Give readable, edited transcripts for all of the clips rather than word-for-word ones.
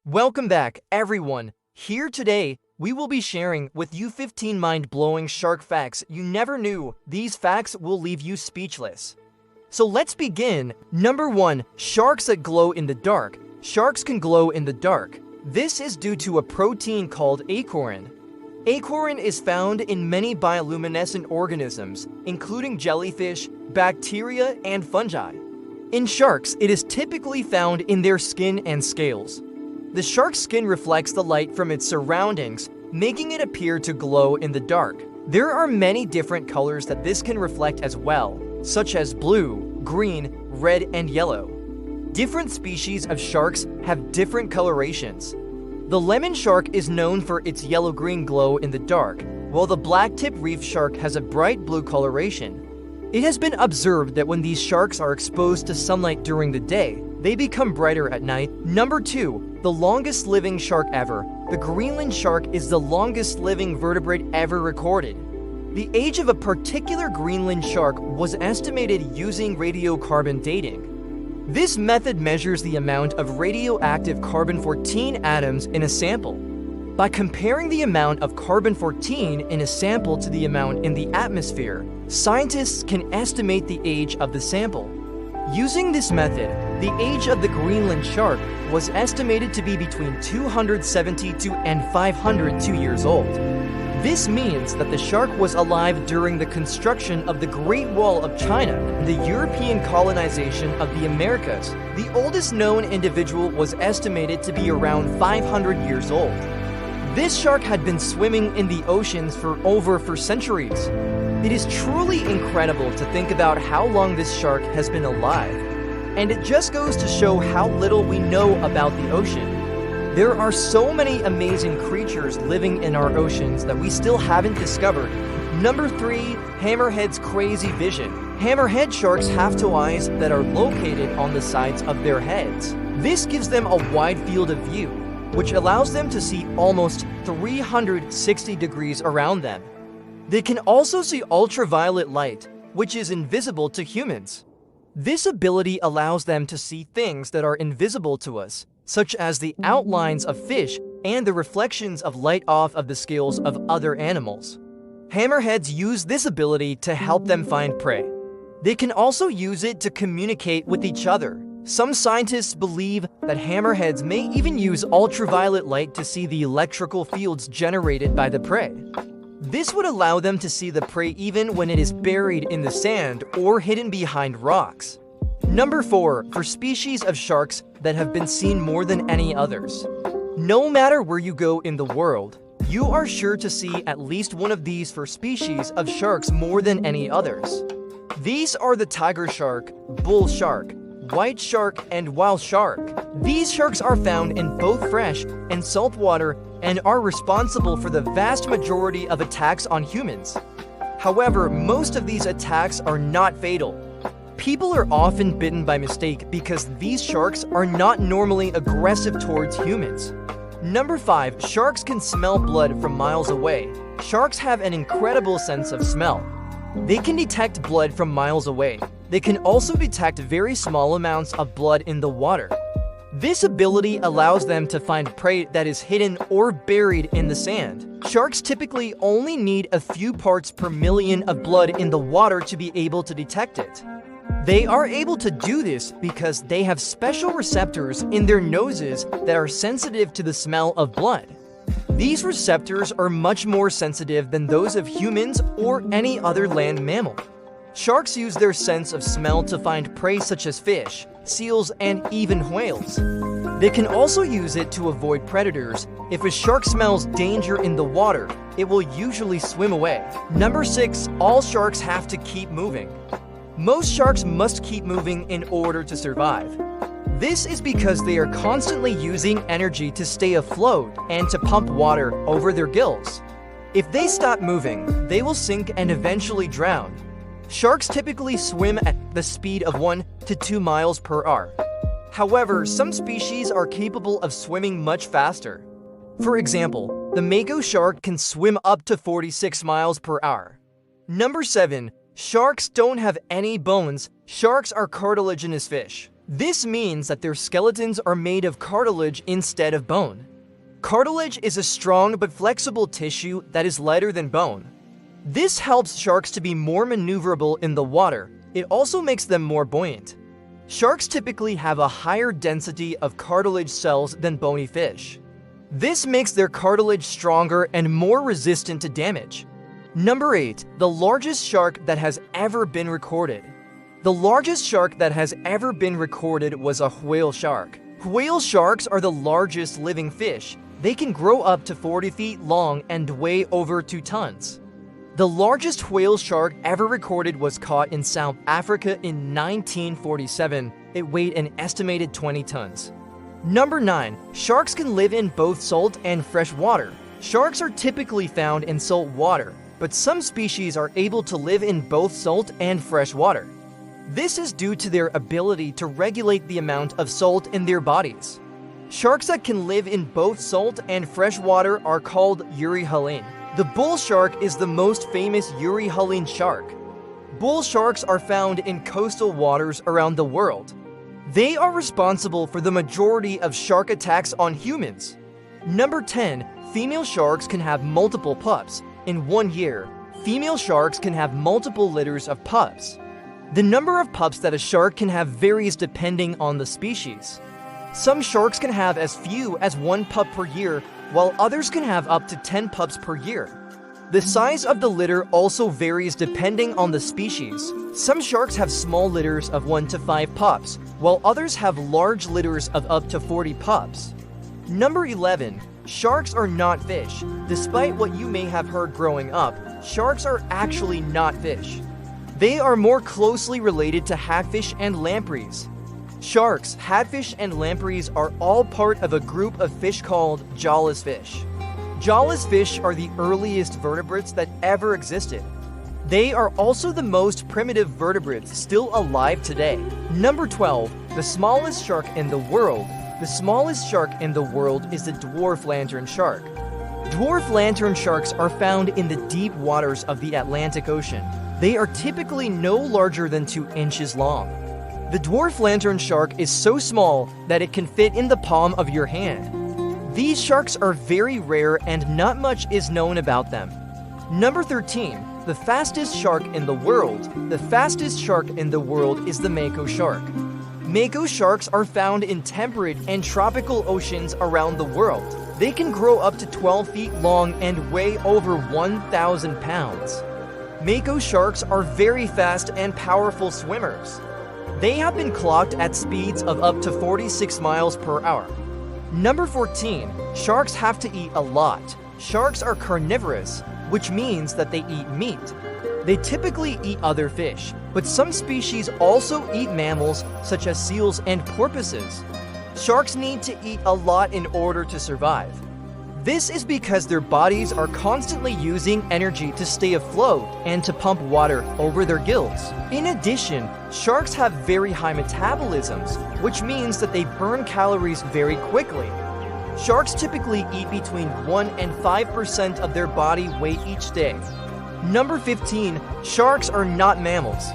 Welcome back, everyone. Here today, we will be sharing with you 15 mind-blowing shark facts you never knew. These facts will leave you speechless. So let's begin. Number 1. Sharks that glow in the dark. Sharks can glow in the dark. This is due to a protein called achorin. Achorin is found in many bioluminescent organisms, including jellyfish, bacteria, and fungi. In sharks, it is typically found in their skin and scales. The shark's skin reflects the light from its surroundings, making it appear to glow in the dark. There are many different colors that this can reflect as well, such as blue, green, red, and yellow. Different species of sharks have different colorations. The lemon shark is known for its yellow-green glow in the dark, while the black-tip reef shark has a bright blue coloration. It has been observed that when these sharks are exposed to sunlight during the day, they become brighter at night. Number 2. The longest living shark ever. The Greenland shark is the longest living vertebrate ever recorded. The age of a particular Greenland shark was estimated using radiocarbon dating. This method measures the amount of radioactive carbon-14 atoms in a sample. By comparing the amount of carbon-14 in a sample to the amount in the atmosphere, scientists can estimate the age of the sample. Using this method, the age of the Greenland shark was estimated to be between 272 and 502 years old. This means that the shark was alive during the construction of the Great Wall of China and the European colonization of the Americas. The oldest known individual was estimated to be around 500 years old. This shark had been swimming in the oceans for centuries. It is truly incredible to think about how long this shark has been alive. And it just goes to show how little we know about the ocean. There are so many amazing creatures living in our oceans that we still haven't discovered. Number 3. Hammerhead's crazy vision. Hammerhead sharks have two eyes that are located on the sides of their heads. This gives them a wide field of view, which allows them to see almost 360 degrees around them. They can also see ultraviolet light, which is invisible to humans. This ability allows them to see things that are invisible to us, such as the outlines of fish and the reflections of light off of the scales of other animals. Hammerheads use this ability to help them find prey. They can also use it to communicate with each other. Some scientists believe that hammerheads may even use ultraviolet light to see the electrical fields generated by the prey. This would allow them to see the prey even when it is buried in the sand or hidden behind rocks. Number 4. For species of sharks that have been seen more than any others. No matter where you go in the world, you are sure to see at least one of these for species of sharks more than any others. These are the tiger shark, bull shark, white shark, and whale shark. These sharks are found in both fresh and salt water and are responsible for the vast majority of attacks on humans. However, most of these attacks are not fatal. People are often bitten by mistake because these sharks are not normally aggressive towards humans. Number 5. Sharks can smell blood from miles away. Sharks have an incredible sense of smell. They can detect blood from miles away. They can also detect very small amounts of blood in the water. This ability allows them to find prey that is hidden or buried in the sand. Sharks typically only need a few parts per million of blood in the water to be able to detect it. They are able to do this because they have special receptors in their noses that are sensitive to the smell of blood. These receptors are much more sensitive than those of humans or any other land mammal. Sharks use their sense of smell to find prey such as fish, seals, and even whales. They can also use it to avoid predators. If a shark smells danger in the water, it will usually swim away. Number 6. All sharks have to keep moving. Most sharks must keep moving in order to survive. This is because they are constantly using energy to stay afloat and to pump water over their gills. If they stop moving, they will sink and eventually drown. Sharks typically swim at the speed of 1 to 2 miles per hour. However, some species are capable of swimming much faster. For example, the mako shark can swim up to 46 miles per hour. Number 7. Sharks don't have any bones. Sharks are cartilaginous fish. This means that their skeletons are made of cartilage instead of bone. Cartilage is a strong but flexible tissue that is lighter than bone. This helps sharks to be more maneuverable in the water. It also makes them more buoyant. Sharks typically have a higher density of cartilage cells than bony fish. This makes their cartilage stronger and more resistant to damage. Number 8. The largest shark that has ever been recorded. The largest shark that has ever been recorded was a whale shark. Whale sharks are the largest living fish. They can grow up to 40 feet long and weigh over 2 tons. The largest whale shark ever recorded was caught in South Africa in 1947. It weighed an estimated 20 tons. Number 9. Sharks can live in both salt and fresh water. Sharks are typically found in salt water, but some species are able to live in both salt and fresh water. This is due to their ability to regulate the amount of salt in their bodies. Sharks that can live in both salt and fresh water are called euryhaline. The bull shark is the most famous euryhaline shark. Bull sharks are found in coastal waters around the world. They are responsible for the majority of shark attacks on humans. Number 10. Female sharks can have multiple pups. In 1 year, female sharks can have multiple litters of pups. The number of pups that a shark can have varies depending on the species. Some sharks can have as few as 1 pup per year, while others can have up to 10 pups per year. The size of the litter also varies depending on the species. Some sharks have small litters of 1 to 5 pups, while others have large litters of up to 40 pups. Number 11. Sharks are not fish. Despite what you may have heard growing up, sharks are actually not fish. They are more closely related to hagfish and lampreys. Sharks, hagfish, and lampreys are all part of a group of fish called jawless fish. Jawless fish are the earliest vertebrates that ever existed. They are also the most primitive vertebrates still alive today. Number 12. The smallest shark in the world. The smallest shark in the world is the dwarf lantern shark. Dwarf lantern sharks are found in the deep waters of the Atlantic Ocean. They are typically no larger than 2 inches long. The dwarf lantern shark is so small that it can fit in the palm of your hand. These sharks are very rare and not much is known about them. Number 13. The fastest shark in the world. The fastest shark in the world is the mako shark. Mako sharks are found in temperate and tropical oceans around the world. They can grow up to 12 feet long and weigh over 1,000 pounds. Mako sharks are very fast and powerful swimmers. They have been clocked at speeds of up to 46 miles per hour. Number 14. Sharks have to eat a lot. Sharks are carnivorous, which means that they eat meat. They typically eat other fish, but some species also eat mammals such as seals and porpoises. Sharks need to eat a lot in order to survive. This is because their bodies are constantly using energy to stay afloat and to pump water over their gills. In addition, sharks have very high metabolisms, which means that they burn calories very quickly. Sharks typically eat between 1 and 5% of their body weight each day. Number 15. Sharks are not mammals.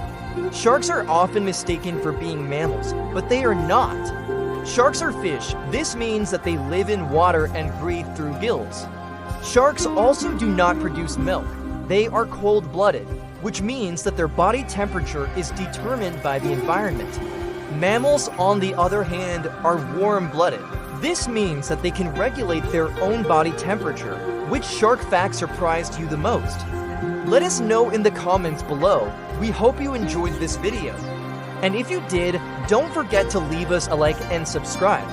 Sharks are often mistaken for being mammals, but they are not. Sharks are fish. This means that they live in water and breathe through gills. Sharks also do not produce milk. They are cold-blooded, which means that their body temperature is determined by the environment. Mammals, on the other hand, are warm-blooded. This means that they can regulate their own body temperature. Which shark fact surprised you the most? Let us know in the comments below. We hope you enjoyed this video. And if you did, don't forget to leave us a like and subscribe.